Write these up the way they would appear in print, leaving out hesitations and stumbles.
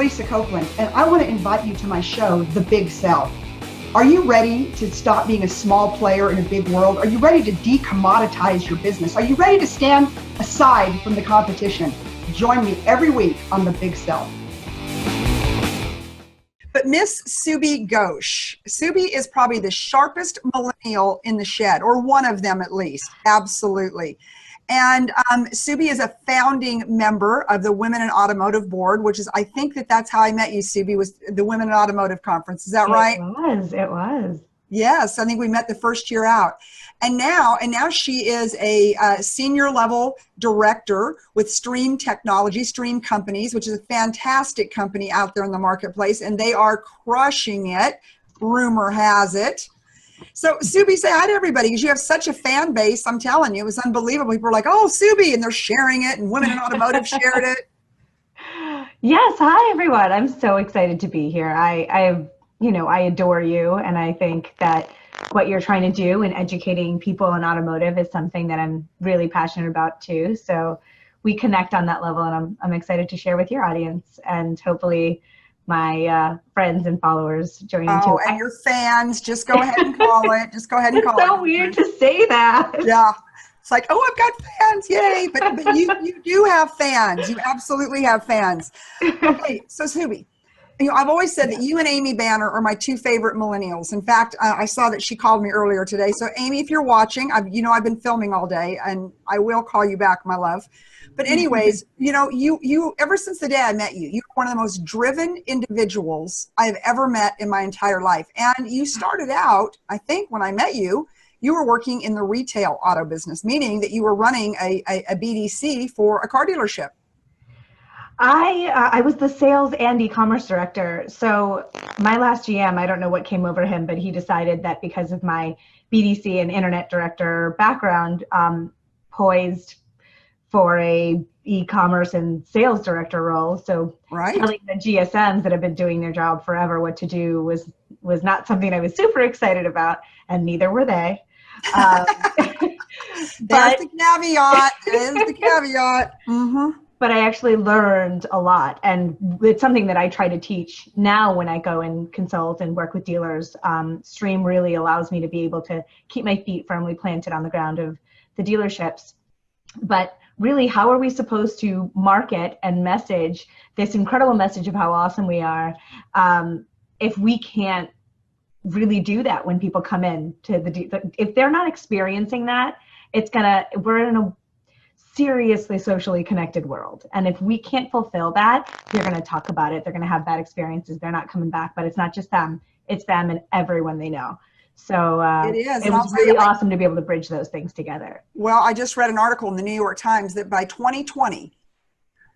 Lisa Copeland, and I want to invite you to my show, The Big Sell. Are you ready to stop being a small player in a big world? Are you ready to decommoditize your business? Are you ready to stand aside from the competition? Join me every week on The Big Sell. But Miss Subi Ghosh, Subi is probably the sharpest millennial in the shed, or one of them at least, absolutely. And Subi is a founding member of the Women in Automotive Board, which is, I think that's how I met you, Subi, was the Women in Automotive Conference. Is that right? It was. Yes, I think we met the first year out. And now she is a senior level director with Stream Technology, Stream Companies, which is a fantastic company out there in the marketplace, and they are crushing it, rumor has it. So Subi, say hi to everybody, because you have such a fan base. I'm telling you, it was unbelievable. People were like, oh, Subi, and they're sharing it, and Women in Automotive shared it. Yes, hi everyone. I'm so excited to be here. I adore you, and I think that what you're trying to do in educating people in automotive is something that I'm really passionate about too. So we connect on that level, and I'm excited to share with your audience and hopefully my friends and followers join in too. Oh, and your fans, just go ahead and call it. Just go ahead and call it. It's so weird to say that. Yeah. It's like, oh, I've got fans, yay. But you do have fans. You absolutely have fans. Okay, so Subi, I've always said that you and Amy Banner are my two favorite millennials. In fact, I saw that she called me earlier today. So Amy, if you're watching, I've been filming all day, and I will call you back, my love. But anyways, you ever since the day I met you, you're one of the most driven individuals I've ever met in my entire life. And you started out, I think when I met you, you were working in the retail auto business, meaning that you were running a BDC for a car dealership. I was the Sales and Ecommerce Director. So my last GM, I don't know what came over him, but he decided that because of my BDC and Internet Director background, poised for a e-commerce and sales director role. So telling the GSMs that have been doing their job forever what to do was not something I was super excited about, and neither were they. There's the caveat. There's the caveat. Mm-hmm. But I actually learned a lot, and it's something that I try to teach now when I go and consult and work with dealers. Stream really allows me to be able to keep my feet firmly planted on the ground of the dealerships. But really, how are we supposed to market and message this incredible message of how awesome we are if we can't really do that when people come in to if they're not experiencing that, we're in a seriously socially connected world. And if we can't fulfill that, they're going to talk about it. They're going to have bad experiences. They're not coming back, but it's not just them. It's them and everyone they know. So it was really awesome to be able to bridge those things together. Well, I just read an article in the New York Times that by 2020,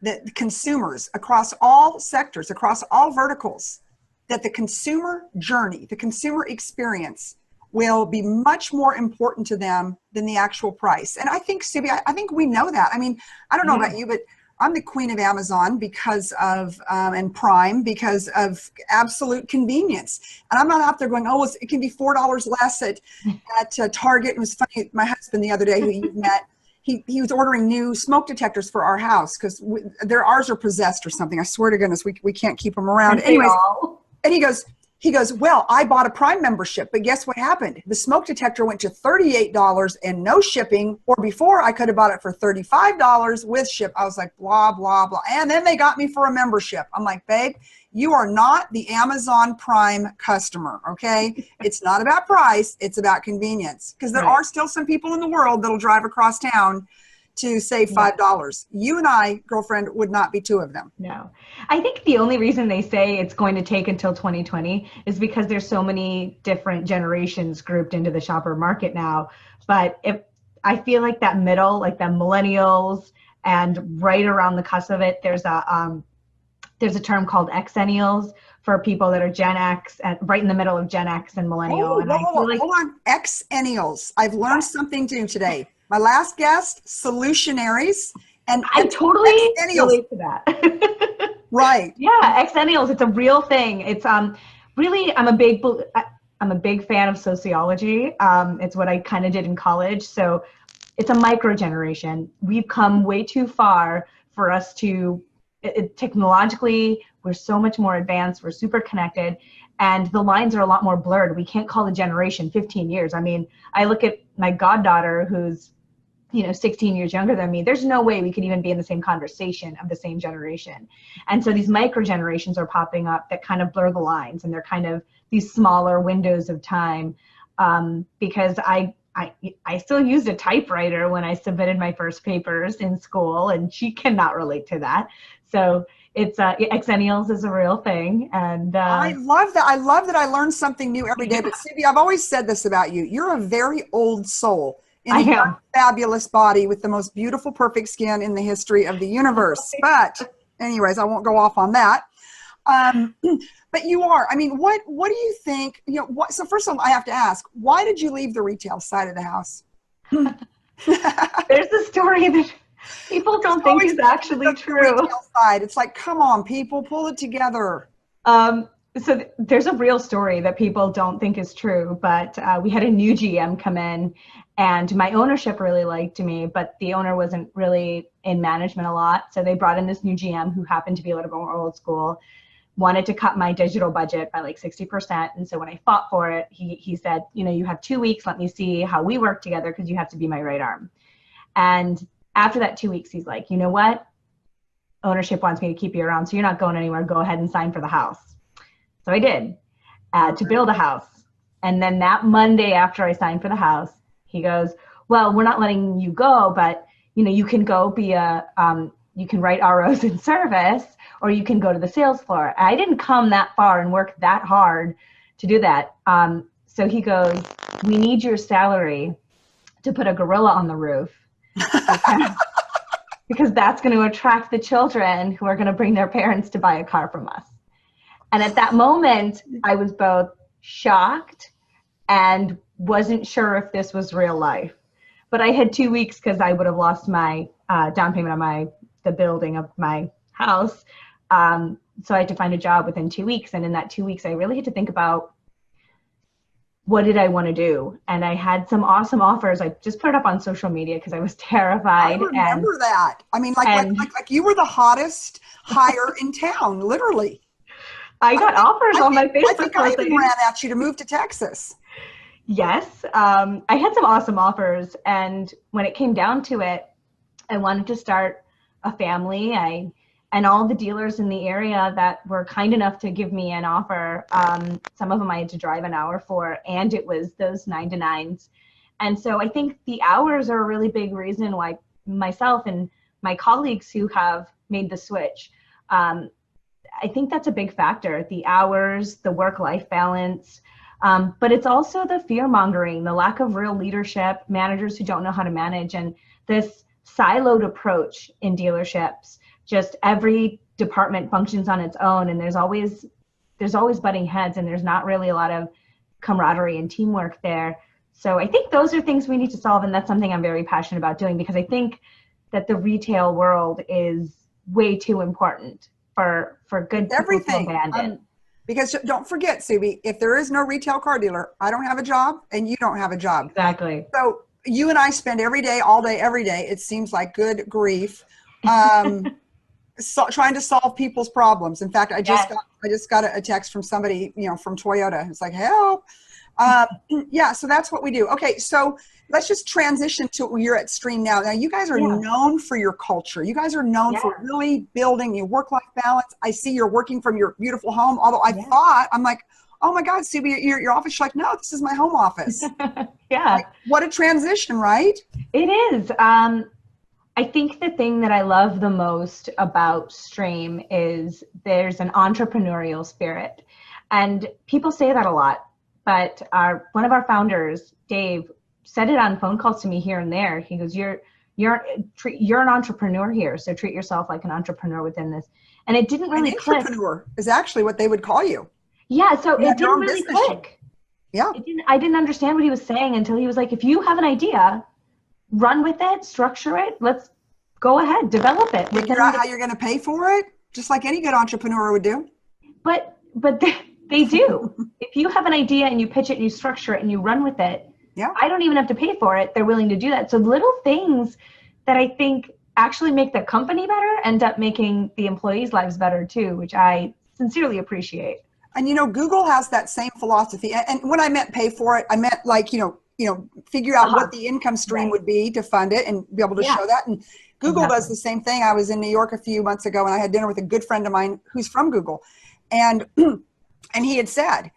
that consumers across all sectors, across all verticals, that the consumer journey, the consumer experience will be much more important to them than the actual price. And I think, Subi, I think we know that. I mean, I don't know about you, but I'm the queen of Amazon because of, and Prime because of absolute convenience. And I'm not out there going, oh, it can be $4 less at Target. It was funny, my husband the other day who you've met, he was ordering new smoke detectors for our house because ours are possessed or something. I swear to goodness, we can't keep them around. Anyways, and he goes, well, I bought a Prime membership, but guess what happened? The smoke detector went to $38 and no shipping, or before I could have bought it for $35 with ship. I was like, blah, blah, blah. And then they got me for a membership. I'm like, babe, you are not the Amazon Prime customer, okay? It's not about price, it's about convenience. Because there are still some people in the world that'll drive across town to save $5. You and I, girlfriend, would not be two of them. No. I think the only reason they say it's going to take until 2020 is because there's so many different generations grouped into the shopper market now. But if I feel like that middle, like the millennials, and right around the cusp of it, there's a term called Xennials for people that are Gen X, and right in the middle of Gen X and millennial. Hold on, Xennials. I've learned something new today. My last guest, solutionaries, and I totally relate to that. Right. Yeah, Xennials. It's a real thing. It's really I'm a big fan of sociology. It's what I kind of did in college. So it's a micro generation. We've come way too far for us to technologically, We're so much more advanced. We're super connected. And the lines are a lot more blurred. We can't call a generation 15 years. I mean, I look at my goddaughter who's, 16 years younger than me. There's no way we could even be in the same conversation of the same generation. And so these micro generations are popping up that kind of blur the lines, and they're kind of these smaller windows of time. Because I still used a typewriter when I submitted my first papers in school, and she cannot relate to that. So it's Xennials is a real thing. And I love that. I love that I learn something new every day. But Subi, I've always said this about you. You're a very old soul in a young, fabulous body with the most beautiful, perfect skin in the history of the universe. But anyways, I won't go off on that. But you are, I mean, what do you think, so first of all, I have to ask, why did you leave the retail side of the house? There's a story that people don't think is actually true. Retail side. It's like, come on, people, pull it together. So there's a real story that people don't think is true, but we had a new GM come in, and my ownership really liked me, but the owner wasn't really in management a lot. So they brought in this new GM who happened to be a little bit more old school, wanted to cut my digital budget by like 60%. And so when I fought for it, he said, you have 2 weeks, let me see how we work together, because you have to be my right arm. And after that 2 weeks, he's like, you know what? Ownership wants me to keep you around, so you're not going anywhere. Go ahead and sign for the house. So I did, to build a house. And then that Monday after I signed for the house, he goes, well, we're not letting you go, but you can go be you can write ROs in service, or you can go to the sales floor. I didn't come that far and work that hard to do that. So he goes, we need your salary to put a gorilla on the roof, because that's going to attract the children who are going to bring their parents to buy a car from us. And at that moment, I was both shocked and wasn't sure if this was real life. But I had 2 weeks because I would have lost my down payment on the building of my house. So I had to find a job within 2 weeks. And in that 2 weeks, I really had to think about, what did I want to do? And I had some awesome offers. I just put it up on social media because I was terrified. I remember that. I mean, like you were the hottest hire in town, literally. I got offers on my Facebook. I think I even ran at you to move to Texas. Yes. I had some awesome offers. And when it came down to it, I wanted to start a family. And all the dealers in the area that were kind enough to give me an offer, some of them I had to drive an hour for, and it was those 9 to 9s. And so I think the hours are a really big reason why myself and my colleagues who have made the switch, I think that's a big factor. The hours, the work-life balance, but it's also the fear-mongering, the lack of real leadership, managers who don't know how to manage, and this siloed approach in dealerships. Just every department functions on its own, and there's always butting heads, and there's not really a lot of camaraderie and teamwork there. So I think those are things we need to solve, and that's something I'm very passionate about doing, because I think that the retail world is way too important for good people to abandon. Because don't forget, Subi, if there is no retail car dealer, I don't have a job and you don't have a job. Exactly. So you and I spend every day, all day, every day, it seems like, good grief, trying to solve people's problems. In fact, I just got a text from somebody, from Toyota. It's like, help. Yeah, so that's what we do. Okay, so let's just transition to you're at Stream now. Now, you guys are known for your culture. You guys are known for really building your work-life balance. I see you're working from your beautiful home. Although I'm like, oh my God, Subi, your office. She's like, no, this is my home office. Yeah. Like, what a transition, right? It is. I think the thing that I love the most about Stream is there's an entrepreneurial spirit. And people say that a lot, but one of our founders, Dave, said it on phone calls to me here and there. He goes, you're an entrepreneur here, so treat yourself like an entrepreneur within this. And it didn't really click. Entrepreneur is actually what they would call you. Yeah, so it didn't really click. Yeah. I didn't understand what he was saying until he was like, if you have an idea, run with it, structure it, let's go ahead, develop it. Figure out how you're going to pay for it, just like any good entrepreneur would do. But they do. If you have an idea and you pitch it and you structure it and you run with it, I don't even have to pay for it. They're willing to do that. So little things that I think actually make the company better end up making the employees' lives better too, which I sincerely appreciate. And Google has that same philosophy. And when I meant pay for it, I meant like, figure out what the income stream would be to fund it and be able to show that. And Google does the same thing. I was in New York a few months ago and I had dinner with a good friend of mine who's from Google. And he had said,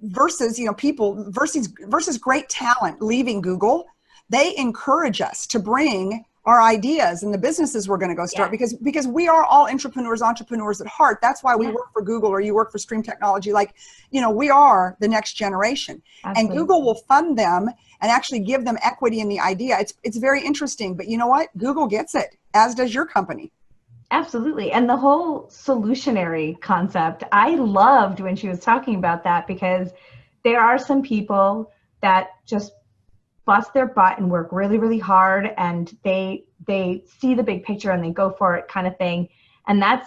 versus, people versus great talent leaving Google, they encourage us to bring our ideas and the businesses we're going to go start because we are all entrepreneurs at heart. That's why we work for Google or you work for Stream Technology. Like, we are the next generation. Absolutely. And Google will fund them and actually give them equity in the idea. It's very interesting, but you know what? Google gets it, as does your company. Absolutely. And the whole solutionary concept, I loved when she was talking about that, because there are some people that just bust their butt and work really, really hard, and they see the big picture and they go for it kind of thing. And that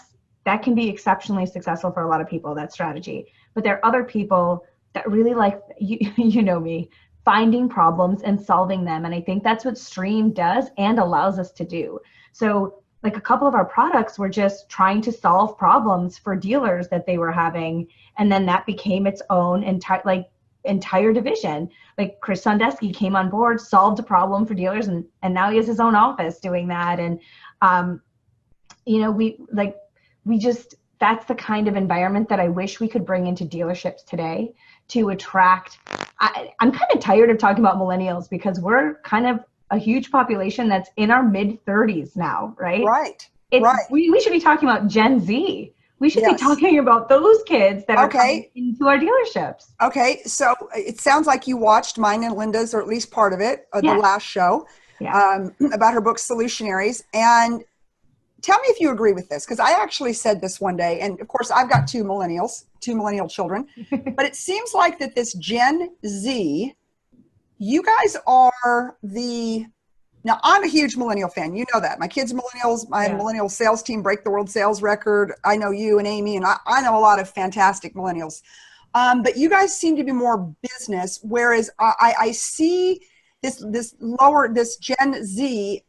can be exceptionally successful for a lot of people, that strategy. But there are other people that really like, you know me, finding problems and solving them. And I think that's what Stream does and allows us to do. So like a couple of our products were just trying to solve problems for dealers that they were having. And then that became its own entire division. Like Chris Sondeski came on board, solved a problem for dealers, and now he has his own office doing that. And that's the kind of environment that I wish we could bring into dealerships today to attract. I'm kind of tired of talking about millennials because we're kind of a huge population that's in our mid-30s now, right? Right. We should be talking about Gen Z. We should be talking about those kids that are coming into our dealerships. Okay, so it sounds like you watched mine and Linda's, or at least part of it, the last show, about her book, Solutionaries. And tell me if you agree with this, because I actually said this one day, and of course I've got two millennial children, but it seems like that this Gen Z, you guys are now I'm a huge millennial fan. You know that. My kids are millennials. My millennial sales team break the world sales record. I know you and Amy, and I know a lot of fantastic millennials. But you guys seem to be more business, whereas I see this Gen Z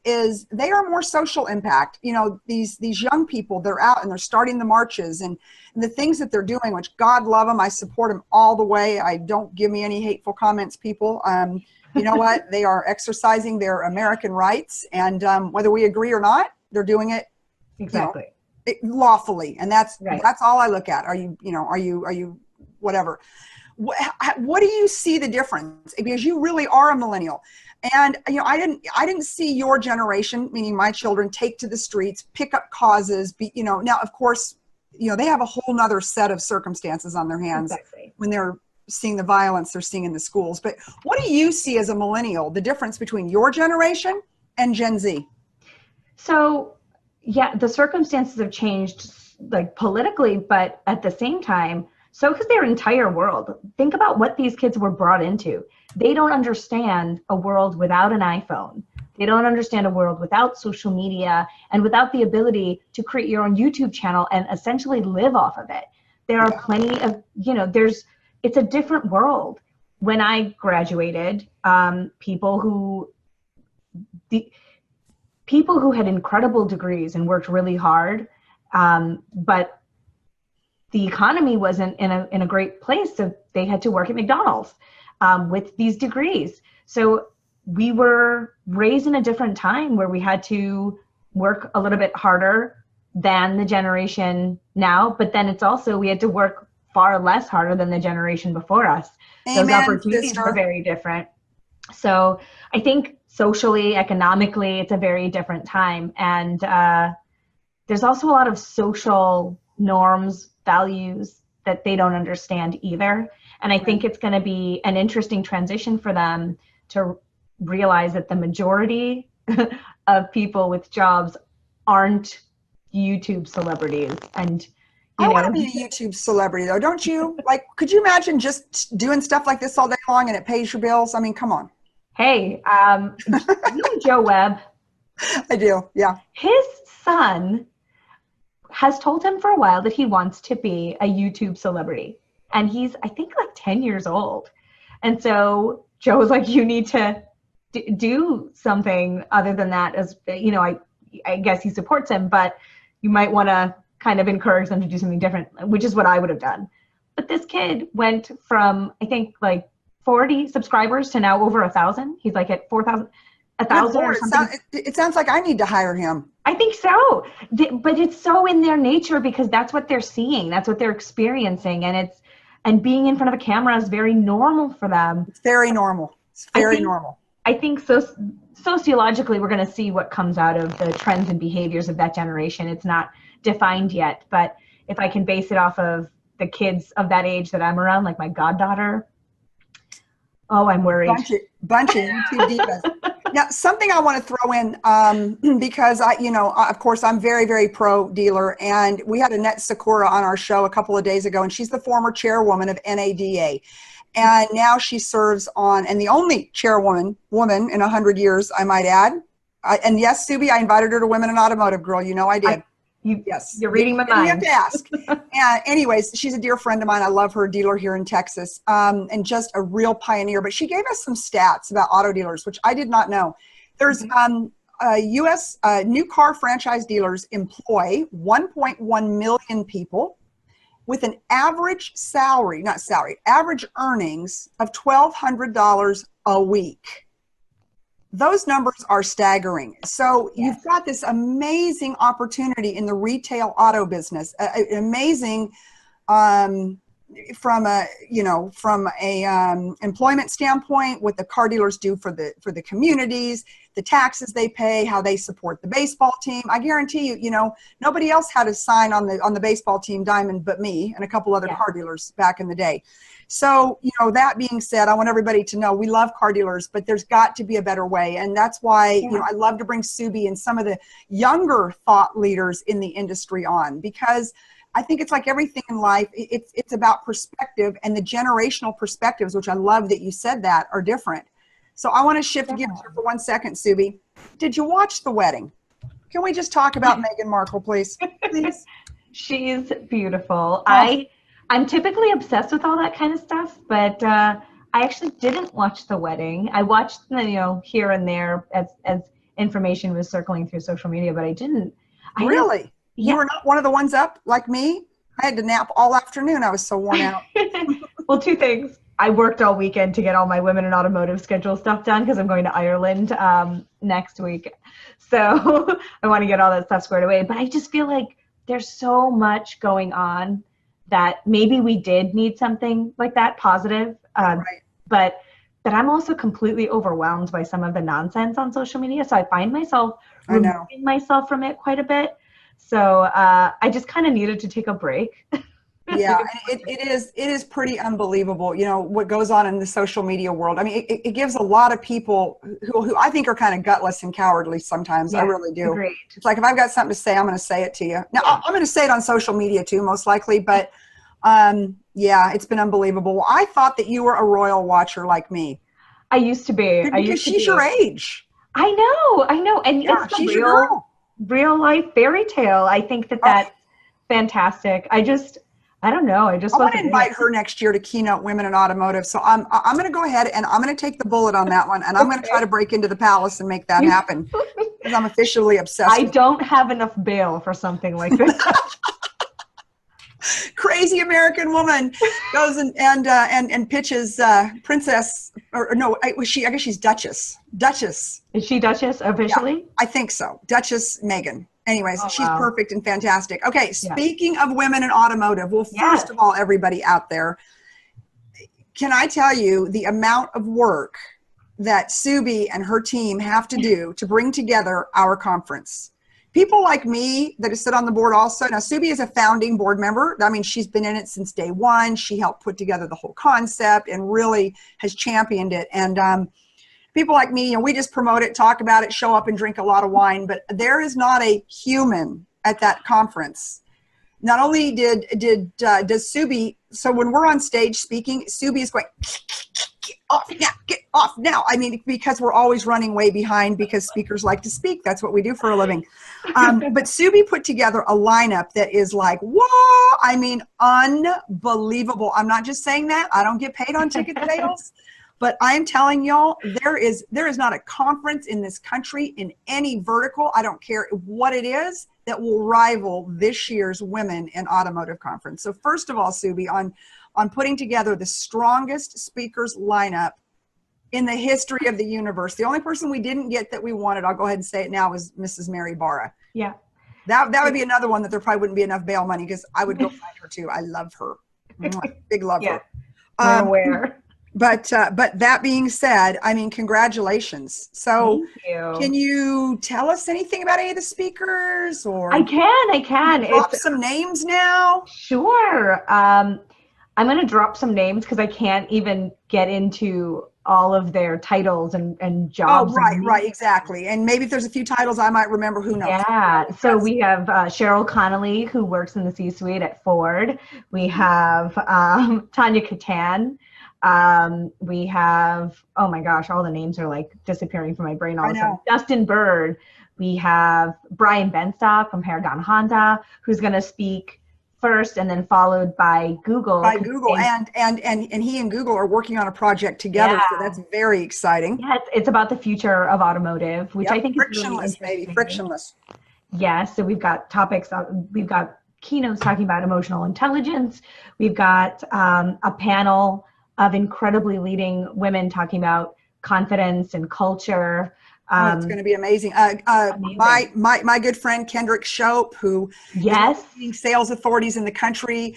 they are more social impact. These young people, they're out and they're starting the marches and the things that they're doing, which God love them. I support them all the way. I don't give me any hateful comments, people. You know what? They are exercising their American rights, and whether we agree or not, they're doing it lawfully, and that's all I look at. Are you whatever? What do you see the difference? Because you really are a millennial, and I didn't see your generation, meaning my children, take to the streets, pick up causes. Now of course, they have a whole nother set of circumstances on their hands when they're seeing the violence they're seeing in the schools. But what do you see as a millennial, the difference between your generation and Gen Z? So, the circumstances have changed, like politically, but at the same time, so has their entire world. Think about what these kids were brought into. They don't understand a world without an iPhone. They don't understand a world without social media and without the ability to create your own YouTube channel and essentially live off of it. There are plenty of, it's a different world. When I graduated, people who had incredible degrees and worked really hard, but the economy wasn't in a great place, so they had to work at McDonald's with these degrees. So we were raised in a different time where we had to work a little bit harder than the generation now, but then it's also we had to work far less harder than the generation before us. Amen, those opportunities sister. Were very different. So I think socially, economically, it's a very different time. And there's also a lot of social norms, values that they don't understand either. And I think it's going to be an interesting transition for them to realize that the majority of people with jobs aren't YouTube celebrities. And I want to be a YouTube celebrity, though, don't you? Like, could you imagine just doing stuff like this all day long and it pays your bills? I mean, come on. Hey, you know Joe Webb? I do, yeah. His son has told him for a while that he wants to be a YouTube celebrity. And he's, I think, like 10 years old. And so Joe was like, you need to do something other than that. As you know, I guess he supports him, but you might want to kind of encourage them to do something different, which is what I would have done. But this kid went from, I think, like 40 subscribers to now over 1,000. He's like at 4,000, 1,000 or something. It sounds like I need to hire him. I think so. But it's so in their nature because that's what they're seeing. That's what they're experiencing. And being in front of a camera is very normal for them. It's very normal. It's very normal. I think sociologically, we're going to see what comes out of the trends and behaviors of that generation. It's not defined yet. But if I can base it off of the kids of that age that I'm around, like my goddaughter, oh, I'm worried. Bunch of YouTube divas. Now, something I want to throw in, because of course, I'm very, very pro dealer, and we had Annette Sakura on our show a couple of days ago, and she's the former chairwoman of NADA. And now she serves on, and the only chairwoman in 100 years, I might add. And yes, Subi, I invited her to Women in Automotive, girl. You know I did. Yes. You're reading my mind. You have to ask. And anyways, she's a dear friend of mine. I love her, dealer here in Texas, and just a real pioneer. But she gave us some stats about auto dealers, which I did not know. There's U.S. New car franchise dealers employ 1.1 million people with an average average earnings of $1,200 a week. Those numbers are staggering. So you've got this amazing opportunity in the retail auto business, amazing from a employment standpoint, what the car dealers do for the communities, the taxes they pay, how they support the baseball team. I guarantee you, nobody else had a sign on the baseball team diamond but me and a couple other car dealers back in the day. So, that being said, I want everybody to know we love car dealers, but there's got to be a better way. And that's why, I love to bring Subi and some of the younger thought leaders in the industry on, because I think it's like everything in life. It's about perspective, and the generational perspectives, which I love that you said that, are different. So I want to shift gears for 1 second, Subi. Did you watch the wedding? Can we just talk about Meghan Markle, please? Please. She's beautiful. Oh. I'm typically obsessed with all that kind of stuff, but I actually didn't watch the wedding. I watched, here and there as information was circling through social media, but I didn't. Really? You were not one of the ones up like me? I had to nap all afternoon. I was so worn out. Well, two things. I worked all weekend to get all my Women in Automotive schedule stuff done because I'm going to Ireland next week. So I want to get all that stuff squared away. But I just feel like there's so much going on that maybe we did need something like that positive. Right. But I'm also completely overwhelmed by some of the nonsense on social media. So I find myself removing myself from it quite a bit. So I just kind of needed to take a break. Yeah, it is pretty unbelievable, what goes on in the social media world. I mean, it gives a lot of people who I think are kind of gutless and cowardly sometimes. I really do. Agreed. It's like, if I've got something to say, I'm going to say it to you. Now, I'm going to say it on social media too, most likely, but it's been unbelievable. Well, I thought that you were a royal watcher like me. I used to be. Because she's your age. I know. And it's she's your real life fairy tale. I think that's fantastic. I don't know. I want to invite her next year to keynote Women in Automotive. So I'm going to go ahead and I'm going to take the bullet on that one, and I'm going to try to break into the palace and make that happen, because I'm officially obsessed. I don't have enough bail for something like this. Crazy American woman goes and pitches Princess, or no, I guess she's Duchess. Duchess. Is she Duchess officially? Yeah, I think so. Duchess Meghan. Anyways, she's perfect and fantastic. Okay, speaking of women in automotive, well, first of all, everybody out there, can I tell you the amount of work that Subi and her team have to do to bring together our conference? People like me that sit on the board also. Now, Subi is a founding board member. I mean, she's been in it since day one. She helped put together the whole concept and really has championed it. And people like me, we just promote it, talk about it, show up and drink a lot of wine, but there is not a human at that conference. Not only does Subi, so when we're on stage speaking, Subi is going, get off now. I mean, because we're always running way behind because speakers like to speak. That's what we do for a living. But Subi put together a lineup that is like, whoa, I mean, unbelievable. I'm not just saying that. I don't get paid on ticket sales. But I'm telling y'all, there is not a conference in this country in any vertical, I don't care what it is, that will rival this year's Women in Automotive Conference. So first of all, Subi, on putting together the strongest speakers lineup in the history of the universe. The only person we didn't get that we wanted, I'll go ahead and say it now, was Mrs. Mary Barra. Yeah. That would be another one that there probably wouldn't be enough bail money, because I would go find her too. I love her. Big love her. We're aware. But that being said, I mean, congratulations. So can you tell us anything about any of the speakers? Or I can. Drop some names now. Sure. I'm going to drop some names because I can't even get into all of their titles and jobs. Oh, right, exactly. And maybe if there's a few titles I might remember, who knows? Yeah, so we have Cheryl Connolly, who works in the C-suite at Ford. We have Tanya Katan. We have, oh my gosh, all the names are like disappearing from my brain all of a sudden. Dustin Bird. We have Brian Benstock from Paragon Honda, who's going to speak first, and then followed by Google. And he and Google are working on a project together, so that's very exciting. Yeah, it's about the future of automotive, which I think frictionless, is really frictionless. Yes, so we've got topics. We've got keynotes talking about emotional intelligence. We've got a panel of incredibly leading women talking about confidence and culture. It's going to be amazing. My good friend Kendrick Shope, who is leading sales authorities in the country,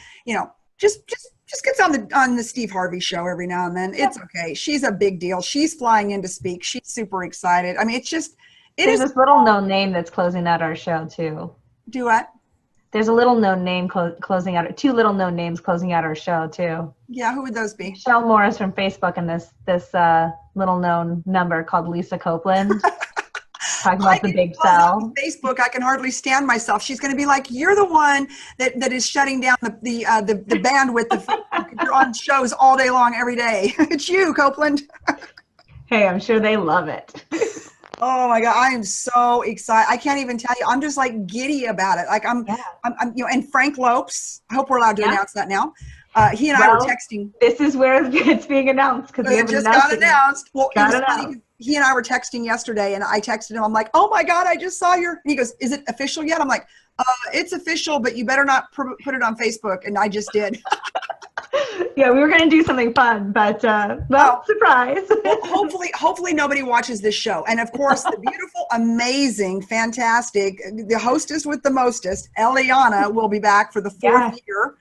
just gets on the Steve Harvey show every now and then. It's okay. She's a big deal. She's flying in to speak. She's super excited. I mean, there's this little known name that's closing out our show too. Do what? There's a little known name closing out. Two little known names closing out our show too. Yeah, who would those be? Michelle Morris from Facebook, and this little known number called Lisa Copeland. Talking about the big sell. Facebook, I can hardly stand myself. She's going to be like, "You're the one that is shutting down the bandwidth of Facebook. You're on shows all day long, every day. It's you, Copeland." Hey, I'm sure they love it. Oh my God, I am so excited. I can't even tell you. I'm just like giddy about it. Like I'm and Frank Lopes. I hope we're allowed to announce that now. He and I were texting. This is where it's being announced, because it just got announced. Well, funny, he and I were texting yesterday, and I texted him. I'm like, "Oh my God, I just saw your." And he goes, "Is it official yet?" I'm like, "It's official, but you better not put it on Facebook." And I just did. Yeah, we were going to do something fun, but surprise. Well, hopefully nobody watches this show. And of course, the beautiful, amazing, fantastic, the hostess with the mostest, Eliana, will be back for the fourth year.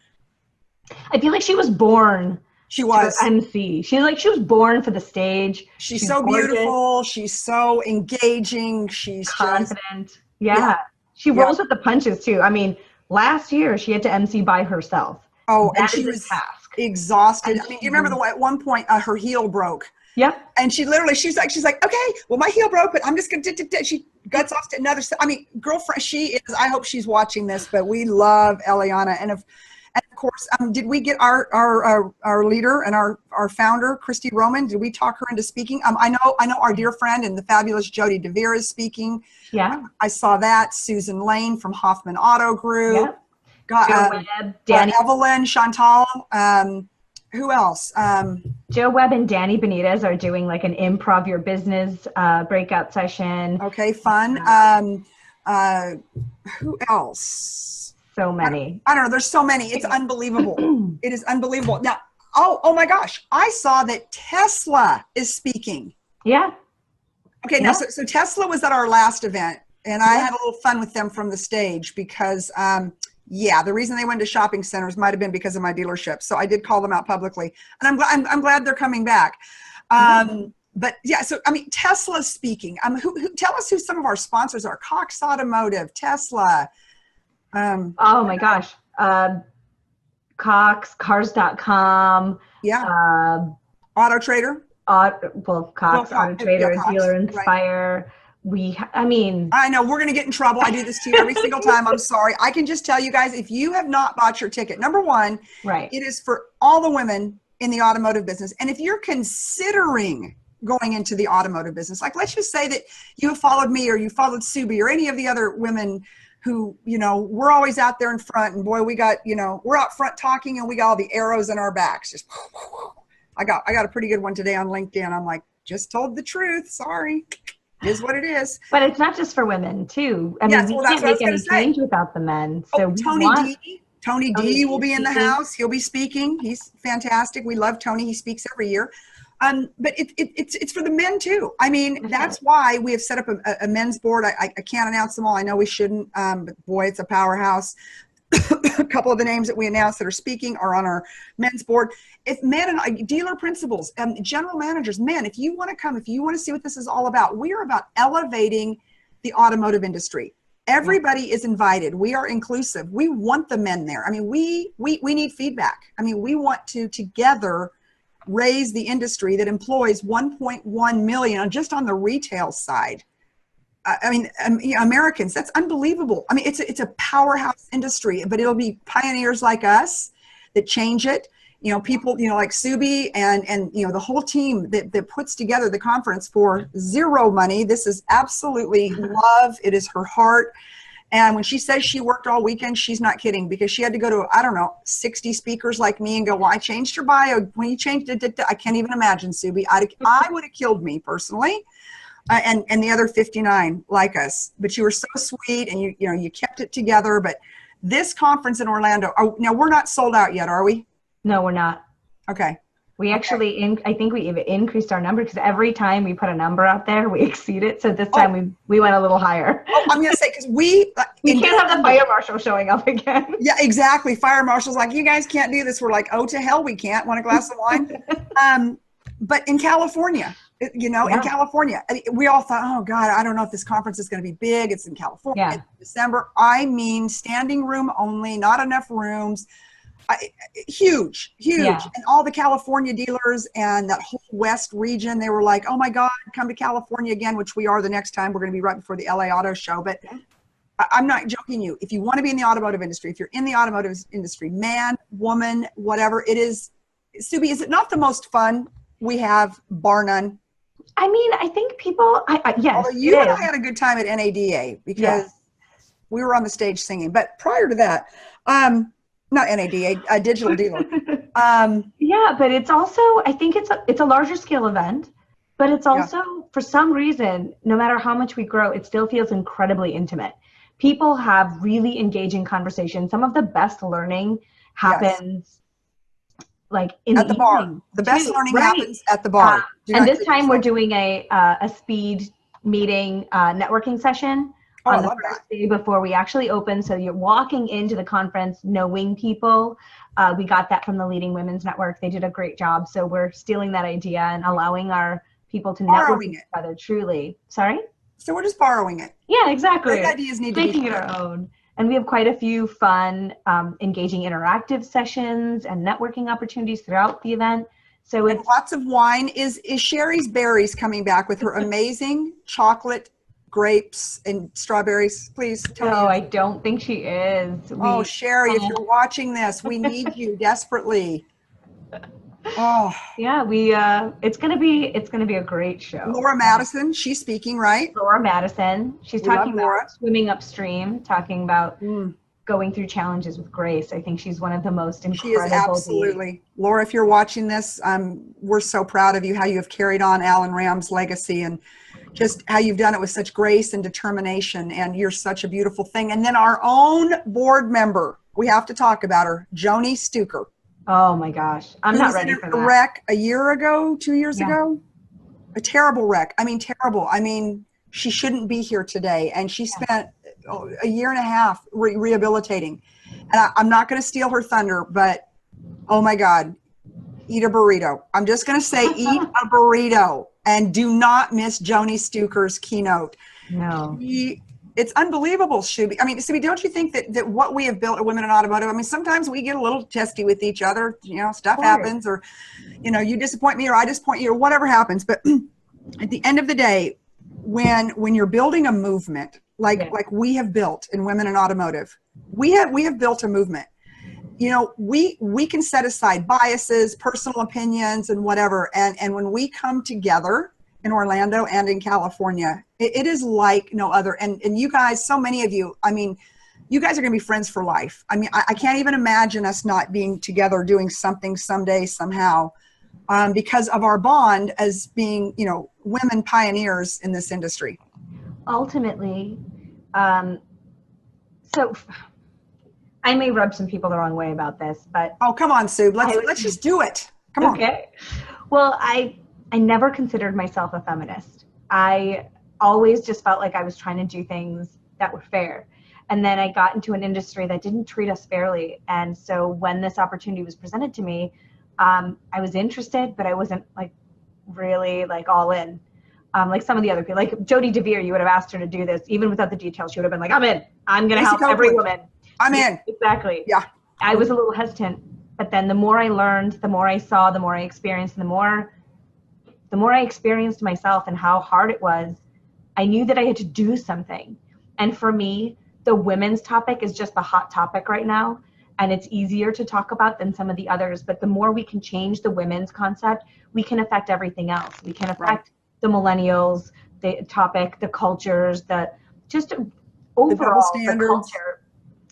I feel like she was born. She was MC. She was born for the stage. She's so gorgeous. Beautiful. She's so engaging. She's confident. She rolls with the punches too. I mean, last year she had to MC by herself. Oh, and she was exhausted. I mean, you remember at one point her heel broke. Yep. And she's like, "Okay, well, my heel broke, but I'm just going to," she guts off to another. I mean, girlfriend, she is, I hope she's watching this, but we love Eliana. And of course, did we get our leader and our founder, Christy Roman? Did we talk her into speaking? I know our dear friend and the fabulous Jody DeVere is speaking. Yeah. I saw that. Susan Lane from Hoffman Auto Group. Yep. Joe Webb, Danny, Evelyn, Chantal, who else? Joe Webb and Danny Benitez are doing like an improv your business breakout session. Okay, fun. Who else? So many. I don't know. There's so many. It's unbelievable. It is unbelievable. Now, oh my gosh, I saw that Tesla is speaking. Yeah. Okay, now so Tesla was at our last event, and I had a little fun with them from the stage because. The reason they went to shopping centers might have been because of my dealership. So I did call them out publicly, and I'm glad they're coming back. But yeah, so I mean, Tesla's speaking. Tell us who some of our sponsors are: Cox Automotive, Tesla. Oh my gosh, Cox, Cars.com. Yeah. Auto Trader. Cox Auto Trader, Dealer Inspire. Right. I know we're going to get in trouble. I do this to you every single time. I'm sorry. I can just tell you guys, if you have not bought your ticket, number one, it is for all the women in the automotive business. And if you're considering going into the automotive business, like let's just say that you have followed me or you followed Subi or any of the other women who, we're always out there in front, and boy, we got, we're out front talking and we got all the arrows in our backs. Just I got a pretty good one today on LinkedIn. I'm like, just told the truth. Sorry. It is what it is. But it's not just for women too. I Yes, mean, we well, that's can't what I make was any going to say. change without the men. So Oh, we Tony want D. Tony Tony D will is be in the speaking. house. He'll be speaking. He's fantastic. We love Tony. He speaks every year. But it's for the men too. I mean, that's why we have set up a men's board. I can't announce them all. I know we shouldn't, but boy, it's a powerhouse. A couple of the names that we announced that are speaking are on our men's board. If men and dealer principals, general managers, men, if you want to come, if you want to see what this is all about, we are about elevating the automotive industry. Everybody is invited. We are inclusive. We want the men there. I mean, we need feedback. I mean, we want to together raise the industry that employs 1.1 million just on the retail side. I mean, Americans, that's unbelievable. I mean, it's a powerhouse industry, but it'll be pioneers like us that change it. You know, people, you know, like Subi and you know, the whole team that puts together the conference for zero money. This is absolutely love. It is her heart. And when she says she worked all weekend, she's not kidding, because she had to go to, I don't know, 60 speakers like me and go, well, I changed your bio. When you changed it, I can't even imagine, Subi. I would have killed me personally. And the other 59 like us, but you were so sweet, and you kept it together. But this conference in Orlando, now we're not sold out yet, are we? No, we're not. Okay. We actually, I think we even increased our number, because every time we put a number out there, we exceed it. So this time we went a little higher. I'm going to say, because we can't have the fire marshal showing up again. Yeah, exactly. Fire marshal's like, you guys can't do this. We're like, oh, to hell we can't. Want a glass of wine? But in California, in California, we all thought, oh God, I don't know if this conference is going to be big. It's in California in December. I mean, standing room only, not enough rooms. Huge. And all the California dealers and that whole West region, they were like, oh my God, come to California again, which we are the next time. We're going to be right before the LA Auto Show. But I'm not joking you. If you want to be in the automotive industry, if you're in the automotive industry, man, woman, whatever it is, Subi, is it not the most fun we have, bar none? I mean, I think people, yes. Although you and I had a good time at NADA, because we were on the stage singing. But prior to that, not NADA, a digital dealer. Yeah, but it's also, I think it's a larger scale event, but it's also, for some reason, no matter how much we grow, it still feels incredibly intimate. People have really engaging conversations. Some of the best learning happens like at the bar. The best learning happens at the bar. And this time we're doing a speed meeting networking session on the first day before we actually open. So you're walking into the conference knowing people. We got that from the Leading Women's Network. They did a great job. So we're stealing that idea and allowing our people to network with each other truly. Sorry? So we're just borrowing it. Yeah, exactly. Great ideas need to be making it our own. And we have quite a few fun, engaging interactive sessions and networking opportunities throughout the event. So it's lots of wine. Is Sherry's Berries coming back with her amazing chocolate, grapes, and strawberries? Please tell me. No, I don't think she is. Sherry, if you're watching this, we need you desperately. Oh yeah, it's gonna be a great show. Laura Madison, she's speaking, right? Laura Madison, she's talking about swimming upstream, talking about going through challenges with grace. I think she's one of the most incredible. She is absolutely. Laura, if you're watching this, we're so proud of you, how you have carried on Alan Ram's legacy, and just how you've done it with such grace and determination, and you're such a beautiful thing. And then our own board member, we have to talk about her, Joni Stuker. Oh my gosh, I'm not ready for that. A wreck a year ago, 2 years ago, a terrible wreck. I mean, terrible. I mean, she shouldn't be here today, and she spent a year and a half rehabilitating. And I'm not going to steal her thunder, but oh my God, eat a burrito. I'm just going to say eat a burrito, and do not miss Joni Stuker's keynote. No. It's unbelievable, Subi. I mean, Subi, don't you think that what we have built at Women in Automotive, I mean, sometimes we get a little testy with each other, stuff happens, or, you disappoint me or I disappoint you or whatever happens. But at the end of the day, when you're building a movement, like we have built in Women in Automotive, we have built a movement. We can set aside biases, personal opinions, and whatever. And when we come together in Orlando and in California, it is like no other. And you guys, so many of you, I mean, you guys are going to be friends for life. I mean, I can't even imagine us not being together doing something someday, somehow. because of our bond as being, you know, women pioneers in this industry? Ultimately, so I may rub some people the wrong way about this, but Oh, come on, Sue. Let's just do it. Come on. Okay. Well, I never considered myself a feminist. I always just felt like I was trying to do things that were fair. And then I got into an industry that didn't treat us fairly. And so when this opportunity was presented to me, I was interested, but I wasn't like really like all in. Like some of the other people, like Jody DeVere, you would have asked her to do this, even without the details. She would have been like, I'm in. I'm going to help every woman. I'm in. Exactly. Yeah. I was a little hesitant, but then the more I learned, the more I saw, the more I experienced, and the more I experienced myself and how hard it was, I knew that I had to do something. And for me, the women's topic is just the hot topic right now. And it's easier to talk about than some of the others. But the more we can change the women's concept, we can affect everything else. We can affect the millennials, the topic, the cultures, the just overall the culture,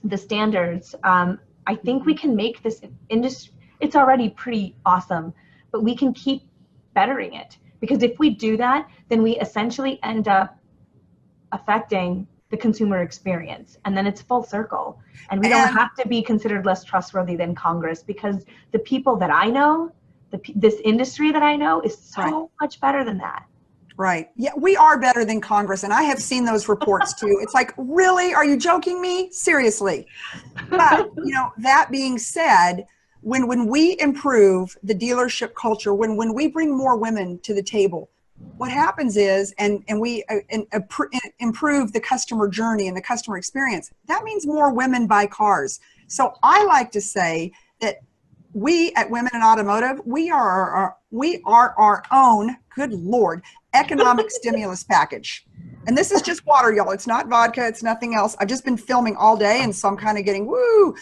the standards. I think we can make this industry, it's already pretty awesome, but we can keep bettering it. Because if we do that, then we essentially end up affecting the consumer experience. And then it's full circle. And we don't have to be considered less trustworthy than Congress, because the people that I know, this industry that I know is so much better than that. Right. Yeah, we are better than Congress. And I have seen those reports too. It's like, really? Are you joking me? Seriously. But, you know, that being said, when we improve the dealership culture, when we bring more women to the table, what happens is, and we improve the customer journey and the customer experience, that means more women buy cars. So I like to say that we at Women in Automotive, we are our own, good Lord, economic stimulus package. And this is just water, y'all. It's not vodka. It's nothing else. I've just been filming all day, and so I'm kind of getting woo.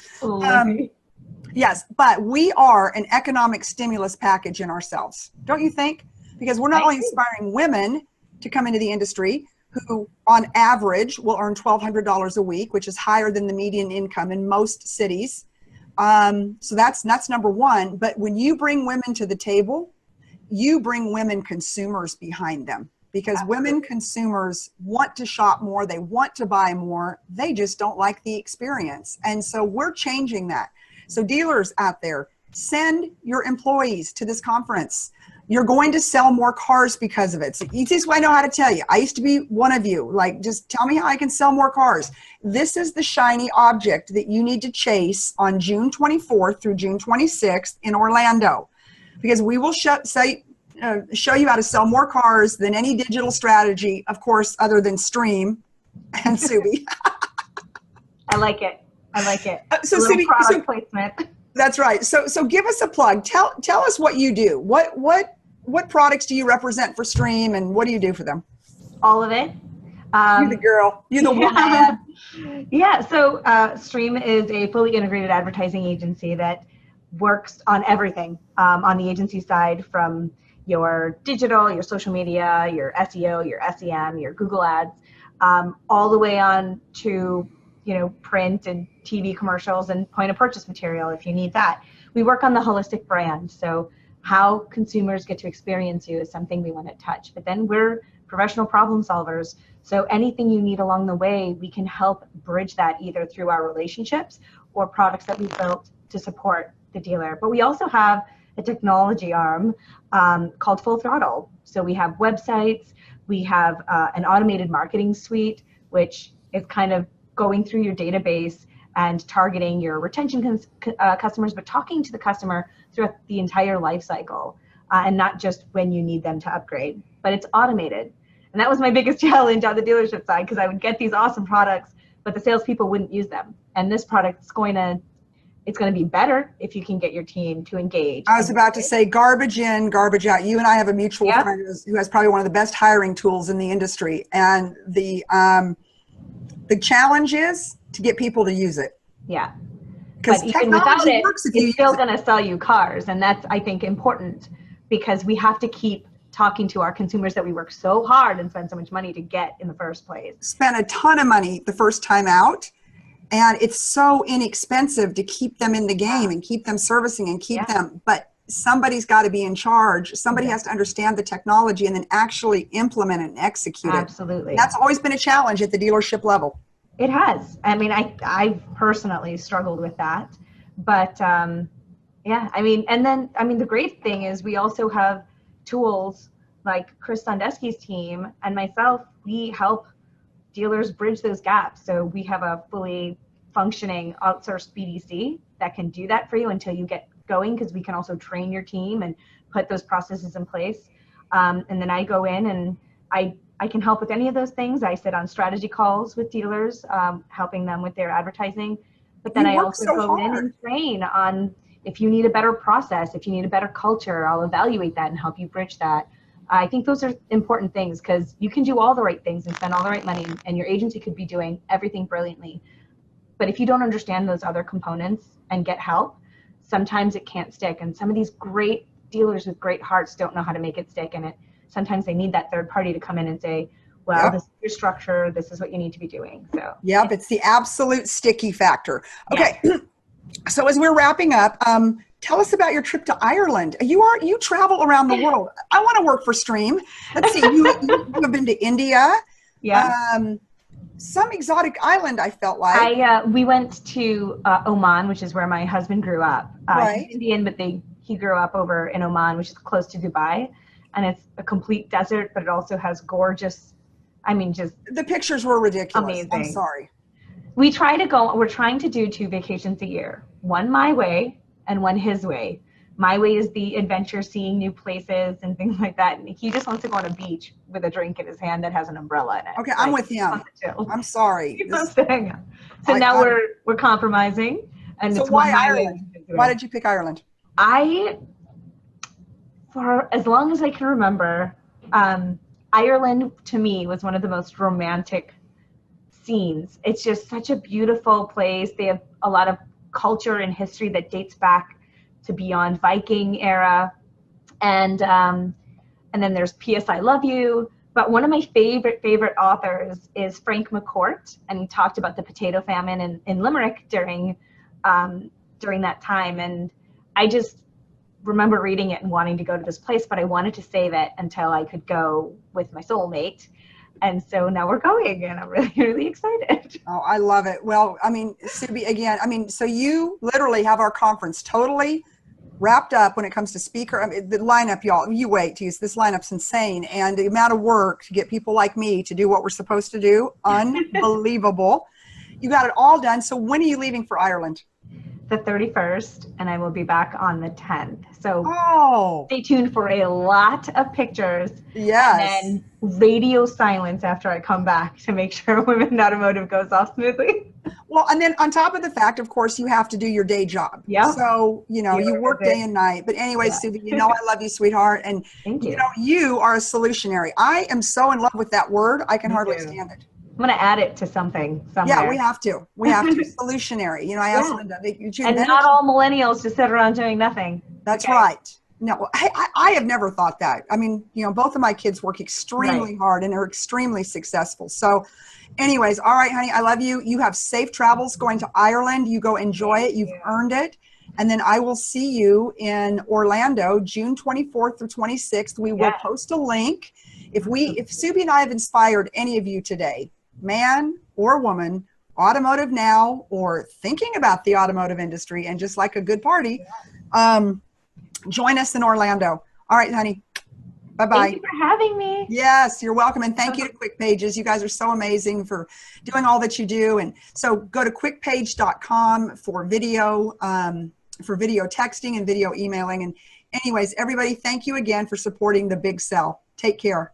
Yes, but we are an economic stimulus package in ourselves, don't you think? Because we're not only inspiring women to come into the industry, who on average will earn $1,200 a week, which is higher than the median income in most cities. So that's number one. But when you bring women to the table, you bring women consumers behind them, because women consumers want to shop more. They want to buy more. They just don't like the experience. And so we're changing that. So dealers out there, send your employees to this conference. You're going to sell more cars because of it. It's the easiest way I know how to tell you. I used to be one of you. Like, just tell me how I can sell more cars. This is the shiny object that you need to chase on June 24th through June 26th in Orlando, because we will show you how to sell more cars than any digital strategy, of course, other than Stream and Subi. I like it. I like it. So Subi, product placement. That's right. So give us a plug. Tell us what you do. What products do you represent for Stream, and what do you do for them? All of it. You're the girl. You're the woman. Yeah. So Stream is a fully integrated advertising agency that works on everything on the agency side, from your digital, your social media, your SEO, your SEM, your Google ads, all the way on to print and TV commercials and point of purchase material if you need that. We work on the holistic brand. So how consumers get to experience you is something we want to touch. But then we're professional problem solvers. So anything you need along the way, we can help bridge that either through our relationships or products that we've built to support the dealer. But we also have a technology arm called Full Throttle. So we have websites, we have an automated marketing suite, which is kind of going through your database and targeting your retention customers, but talking to the customer throughout the entire life cycle, and not just when you need them to upgrade, but it's automated. And that was my biggest challenge on the dealership side, because I would get these awesome products, but the salespeople wouldn't use them. And this product is going to be better if you can get your team to engage. I was about to say, garbage in, garbage out. You and I have a mutual friend who has probably one of the best hiring tools in the industry. And the challenge is to get people to use it. Yeah. Because even without it, works if it's still going to sell you cars. And that's, I think, important, because we have to keep talking to our consumers that we work so hard and spend so much money to get in the first place. Spend a ton of money the first time out. And it's so inexpensive to keep them in the game and keep them servicing and keep them. But somebody's got to be in charge. Somebody has to understand the technology and then actually implement it and execute it. Absolutely. That's always been a challenge at the dealership level. It has. I mean, I've personally struggled with that, but yeah, I mean, and then, I mean, the great thing is we also have tools like Chris Sondeski's team and myself. We help dealers bridge those gaps. So we have a fully functioning outsourced BDC that can do that for you until you get going, because we can also train your team and put those processes in place. And then I go in and I can help with any of those things. I sit on strategy calls with dealers, helping them with their advertising. But then I also go in and train on, if you need a better process, if you need a better culture, I'll evaluate that and help you bridge that. I think those are important things, because you can do all the right things and spend all the right money, and your agency could be doing everything brilliantly. But if you don't understand those other components and get help, sometimes it can't stick. And some of these great dealers with great hearts don't know how to make it stick. And sometimes they need that third party to come in and say, well, this is your structure, this is what you need to be doing. So yep, it's the absolute sticky factor. Okay. Yeah. So as we're wrapping up, tell us about your trip to Ireland. You travel around the world. I want to work for Stream. Let's see, you have been to India. Yeah. Some exotic island, I felt like. We went to Oman, which is where my husband grew up. Right. He's Indian, but he grew up over in Oman, which is close to Dubai. And it's a complete desert, but it also has gorgeous, I mean, just the pictures were ridiculous. Amazing. I'm sorry. We're trying to do 2 vacations a year, one my way and one his way. My way is the adventure, seeing new places and things like that. And he just wants to go on a beach with a drink in his hand that has an umbrella in it. Okay, I'm with him. I'm sorry. So now we're compromising. And so it's why Ireland? Why did you pick Ireland? For as long as I can remember, Ireland to me was one of the most romantic scenes. It's just such a beautiful place. They have a lot of culture and history that dates back to beyond Viking era. And then there's P.S. I Love You. But one of my favorite authors is Frank McCourt, and he talked about the potato famine in Limerick during that time. And I just remember reading it and wanting to go to this place, but I wanted to save it until I could go with my soulmate. And so now we're going, and I'm really, really excited. Oh, I love it. Well, I mean, Subi, again, I mean, so you literally have our conference totally wrapped up when it comes to speaker. I mean, the lineup, y'all, you wait, geez, this lineup's insane. And the amount of work to get people like me to do what we're supposed to do, unbelievable. You got it all done. So when are you leaving for Ireland? The 31st, and I will be back on the 10th. So stay tuned for a lot of pictures. Yes. And then radio silence after I come back to make sure Women in Automotive goes off smoothly. Well, and then on top of the fact, of course, you have to do your day job. Yeah. So, you work day and night. But anyway, Subi, I love you, sweetheart. And, thank you. You are a solutionary. I am so in love with that word. I can hardly stand it. I'm going to add it to something somewhere. Yeah, we have to. Solutionary. I asked Linda. And not all millennials just sit around doing nothing. That's right. No, I have never thought that. I mean, both of my kids work extremely hard and are extremely successful. So anyways, all right, honey, I love you. You have safe travels going to Ireland. You go enjoy it. You've earned it. And then I will see you in Orlando, June 24th through 26th. We will post a link. If Subi and I have inspired any of you today, man or woman, automotive now, or thinking about the automotive industry and just like a good party, join us in Orlando. All right, honey. Bye-bye. Thank you for having me. Yes, you're welcome. And thank you to Quick Pages. You guys are so amazing for doing all that you do. And so go to quickpage.com for video texting and video emailing. And anyways, everybody, thank you again for supporting the Big Sell. Take care.